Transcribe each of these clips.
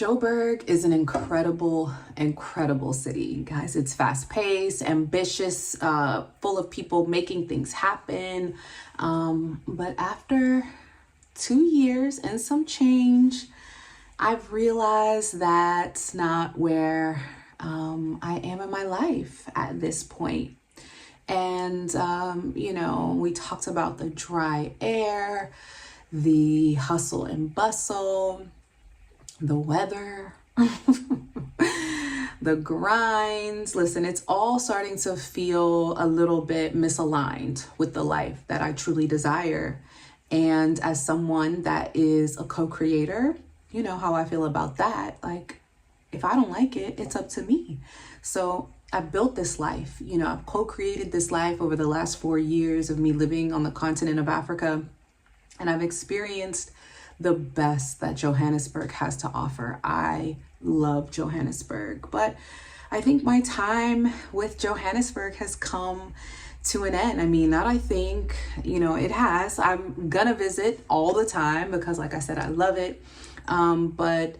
Joburg is an incredible city, guys. It's fast paced, ambitious, full of people making things happen. But after 2 years and some change, I've realized that's not where I am in my life at this point. And, we talked about the dry air, the hustle and bustle, the weather, the grinds. Listen, it's all starting to feel a little bit misaligned with the life that I truly desire. And as someone that is a co-creator, you know how I feel about that. Like, if I don't like it, it's up to me. So I built this life, I've co-created this life over the last 4 years of me living on the continent of Africa. And I've experienced the best that Johannesburg has to offer. I love Johannesburg, but I think my time with Johannesburg has come to an end. It has. I'm gonna visit all the time because, like I said, I love it. But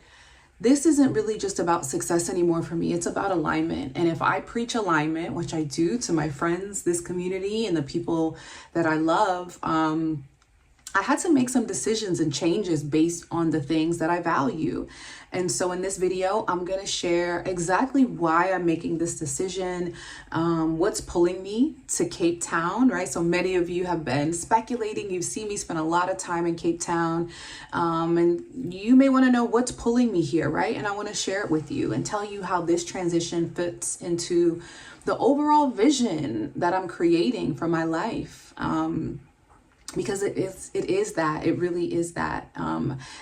this isn't really just about success anymore for me. It's about alignment. And if I preach alignment, which I do to my friends, this community, and the people that I love, I had to make some decisions and changes based on the things that I value. And so in this video, I'm going to share exactly why I'm making this decision, what's pulling me to Cape Town, right? So many of you have been speculating. You've seen me spend a lot of time in Cape Town, and you may want to know what's pulling me here, right? And I want to share it with you and tell you how this transition fits into the overall vision that I'm creating for my life. Because it really is that.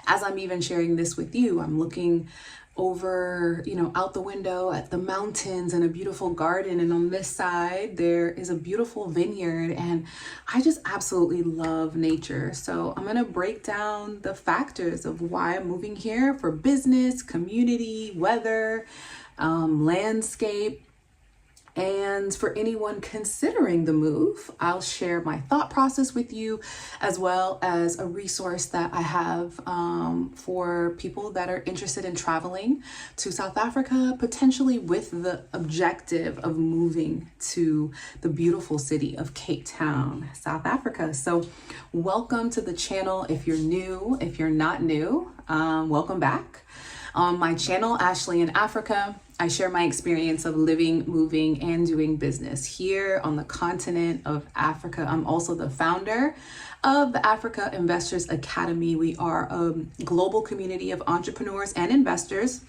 As I'm even sharing this with you, I'm looking over, out the window at the mountains and a beautiful garden. And on this side, there is a beautiful vineyard. And I just absolutely love nature. So I'm going to break down the factors of why I'm moving here for business, community, weather, landscape. And for anyone considering the move, I'll share my thought process with you, as well as a resource that I have for people that are interested in traveling to South Africa, potentially with the objective of moving to the beautiful city of Cape Town, South Africa. So welcome to the channel. If you're new, if you're not new, welcome back. On my channel, Ashley in Africa, I share my experience of living, moving, and doing business here on the continent of Africa. I'm also the founder of the Africa Investors Academy. We are a global community of entrepreneurs and investors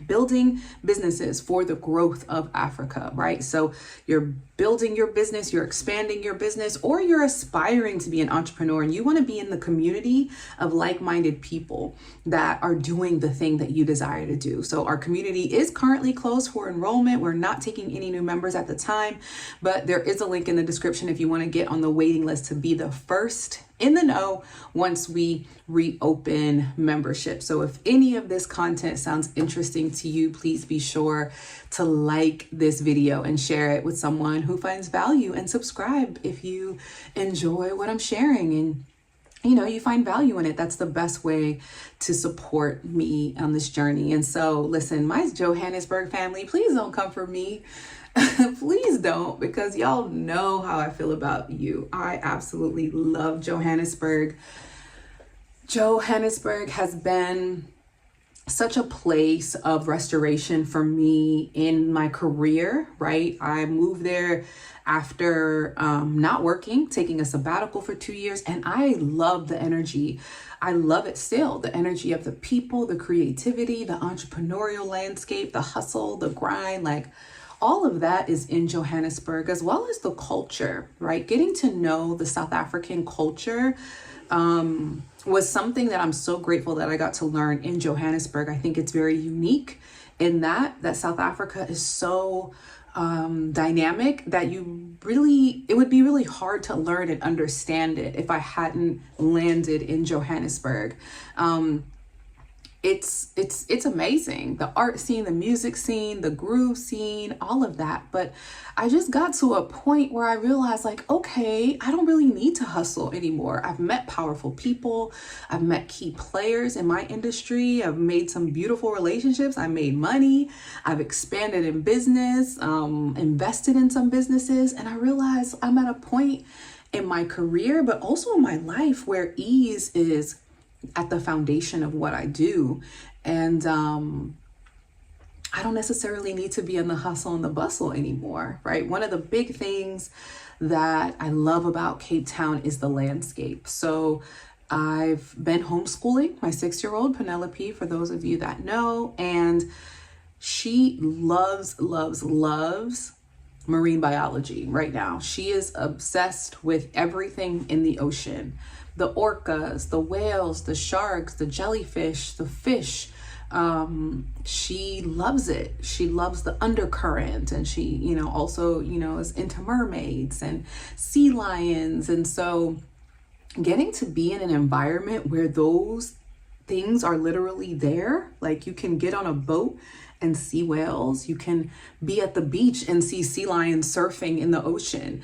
building businesses for the growth of Africa, right? So you're building your business, you're expanding your business, or you're aspiring to be an entrepreneur and you want to be in the community of like-minded people that are doing the thing that you desire to do. So our community is currently closed for enrollment. We're not taking any new members at the time, but there is a link in the description if you want to get on the waiting list to be the first in the know once we reopen membership. So if any of this content sounds interesting to you, please be sure to like this video and share it with someone who finds value, and subscribe if you enjoy what I'm sharing and you find value in it. That's the best way to support me on this journey. And so listen, my Johannesburg family, please don't come for me. Please don't, because y'all know how I feel about you. I absolutely love Johannesburg. Johannesburg has been such a place of restoration for me in my career, right? I moved there after not working, taking a sabbatical for 2 years, and I love the energy. I love it still. The energy of the people, the creativity, the entrepreneurial landscape, the hustle, the grind, like all of that is in Johannesburg, as well as the culture, right? Getting to know the South African culture was something that I'm so grateful that I got to learn in Johannesburg. I think it's very unique in that South Africa is so dynamic that it would be really hard to learn and understand it if I hadn't landed in Johannesburg. it's amazing. The art scene, the music scene, the groove scene, all of that. But I just got to a point where I realized, like, okay, I don't really need to hustle anymore. I've met powerful people. I've met key players in my industry. I've made some beautiful relationships. I made money. I've expanded in business, invested in some businesses. And I realized I'm at a point in my career, but also in my life, where ease is at the foundation of what I do. And I don't necessarily need to be in the hustle and the bustle anymore, right? One of the big things that I love about Cape Town is the landscape. So I've been homeschooling my 6-year-old Penelope, for those of you that know, and she loves marine biology right now. She is obsessed with everything in the ocean. The orcas, the whales, the sharks, the jellyfish, the fish. She loves it. She loves the undercurrent, and she, also, is into mermaids and sea lions. And so getting to be in an environment where those things are literally there, like you can get on a boat and see whales, you can be at the beach and see sea lions surfing in the ocean.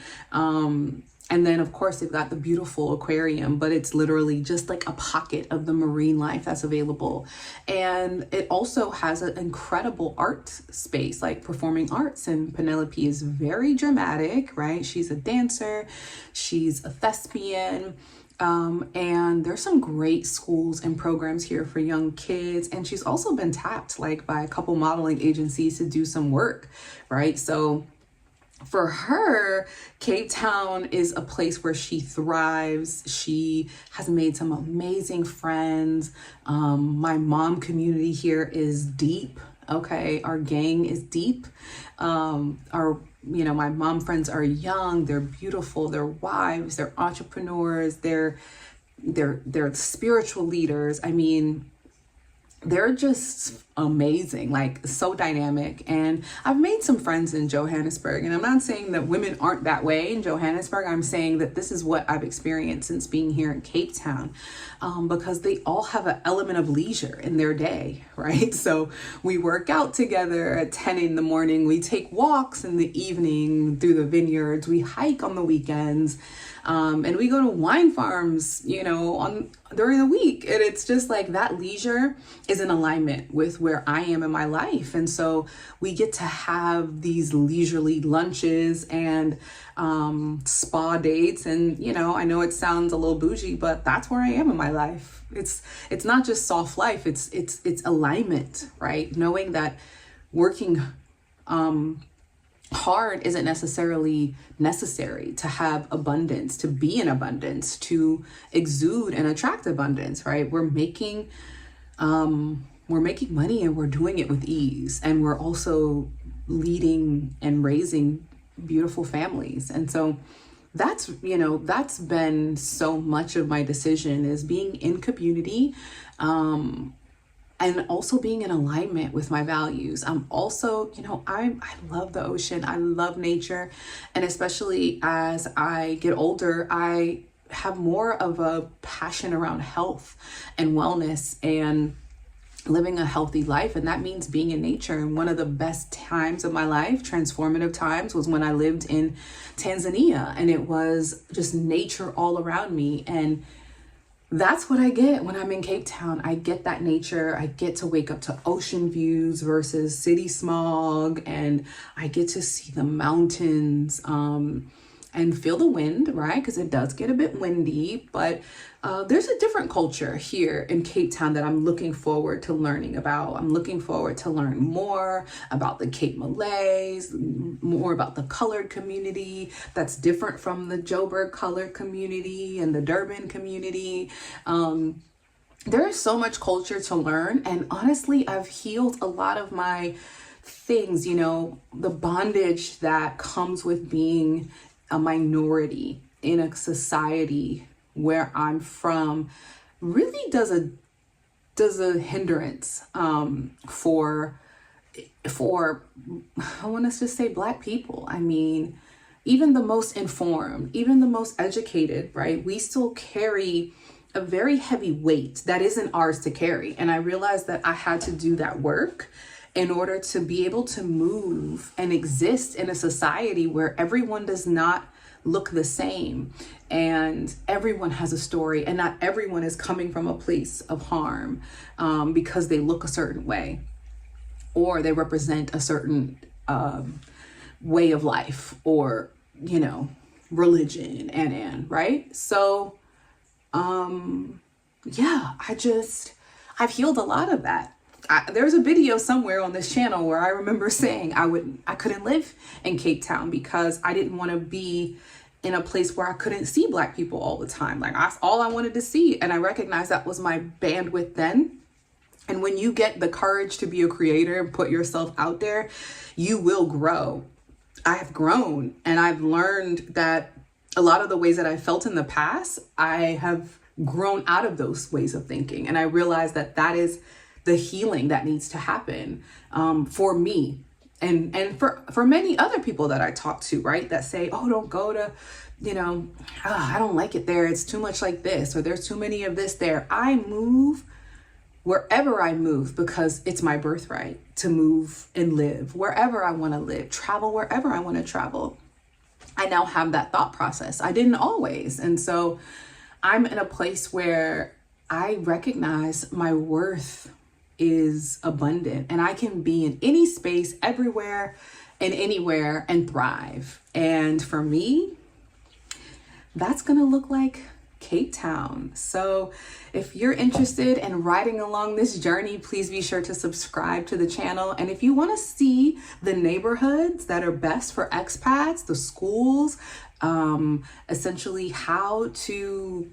And then, of course, they've got the beautiful aquarium, but it's literally just like a pocket of the marine life that's available. And it also has an incredible art space, like performing arts. And Penelope is very dramatic, right? She's a dancer, she's a thespian. And there's some great schools and programs here for young kids. And she's also been tapped, like, by a couple modeling agencies to do some work, right? So for her, Cape Town is a place where she thrives. She has made some amazing friends. My mom community here is deep. Okay, our gang is deep. My mom friends are young, they're beautiful, they're wives, they're entrepreneurs, they're spiritual leaders. I mean, they're just amazing, like so dynamic. And I've made some friends in Johannesburg, and I'm not saying that women aren't that way in Johannesburg. I'm saying that this is what I've experienced since being here in Cape Town, because they all have an element of leisure in their day, right? So we work out together at 10 in the morning. We take walks in the evening through the vineyards. We hike on the weekends. And we go to wine farms, during the week. And it's just like that leisure is in alignment with where I am in my life. And so we get to have these leisurely lunches and spa dates. And, I know it sounds a little bougie, but that's where I am in my life. It's not just soft life. It's alignment, right? Knowing that working hard isn't necessarily necessary to have abundance, to be in abundance, to exude and attract abundance, right? We're making money, and we're doing it with ease, and we're also leading and raising beautiful families. And so that's been so much of my decision, is being in community, and also being in alignment with my values. I'm also, I love the ocean. I love nature. And especially as I get older, I have more of a passion around health and wellness and living a healthy life. And that means being in nature. And one of the best times of my life, transformative times, was when I lived in Tanzania, and it was just nature all around me. And that's what I get when I'm in Cape Town. I get that nature. I get to wake up to ocean views versus city smog, and I get to see the mountains and feel the wind, right? Because it does get a bit windy, but there's a different culture here in Cape Town that I'm looking forward to learning about. I'm looking forward to learn more about the Cape Malays, more about the colored community that's different from the Joburg colored community and the Durban community. There is so much culture to learn, and honestly, I've healed a lot of my things, the bondage that comes with being a minority in a society where I'm from really does a hindrance for I want to just say Black people. I mean, even the most informed, even the most educated, right? We still carry a very heavy weight that isn't ours to carry. And I realized that I had to do that work in order to be able to move and exist in a society where everyone does not look the same and everyone has a story, and not everyone is coming from a place of harm because they look a certain way or they represent a certain way of life or, you know, religion and right. So yeah, I've healed a lot of that. There's a video somewhere on this channel where I remember saying I couldn't live in Cape Town because I didn't want to be in a place where I couldn't see Black people all the time. Like that's all I wanted to see. And I recognized that was my bandwidth then. And when you get the courage to be a creator and put yourself out there, you will grow. I have grown, and I've learned that a lot of the ways that I felt in the past, I have grown out of those ways of thinking. And I realized that that is the healing that needs to happen for me and for many other people that I talk to, right? That say, oh, don't go to, you know, I don't like it there. It's too much like this, or there's too many of this there. I move wherever I move because it's my birthright to move and live wherever I want to live, travel wherever I want to travel. I now have that thought process. I didn't always. And so I'm in a place where I recognize my worth is abundant and I can be in any space, everywhere and anywhere and thrive. And for me, that's going to look like Cape Town. So if you're interested in riding along this journey, please be sure to subscribe to the channel. And if you want to see the neighborhoods that are best for expats, the schools, essentially how to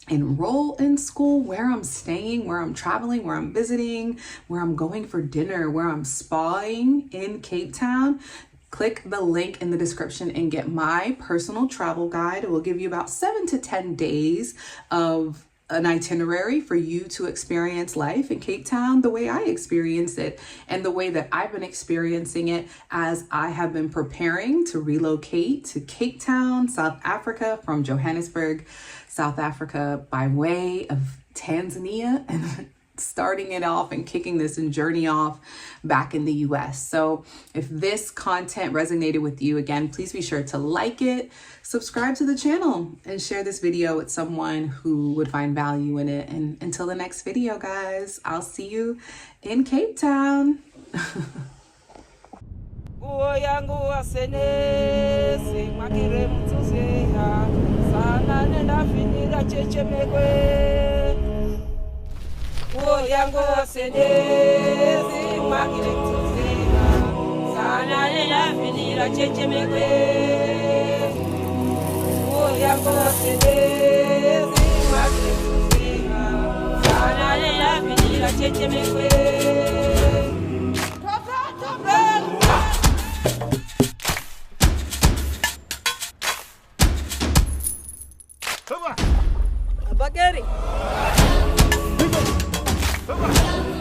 enroll in school, where I'm staying, where I'm traveling, where I'm visiting, where I'm going for dinner, where I'm spaing in Cape Town, click the link in the description and get my personal travel guide. It will give you about 7 to 10 days of an itinerary for you to experience life in Cape Town the way I experienced it and the way that I've been experiencing it as I have been preparing to relocate to Cape Town, South Africa, from Johannesburg, South Africa, by way of Tanzania, and starting it off and kicking this journey off back in the US. So if this content resonated with you, again, please be sure to like it, subscribe to the channel, and share this video with someone who would find value in it. And until the next video, guys, I'll see you in Cape Town. Yango senezi magile tuzina sana nena finira cheche megwe. Yango senezi magile tuzina sana nena finira cheche megwe. Bageri. Come on.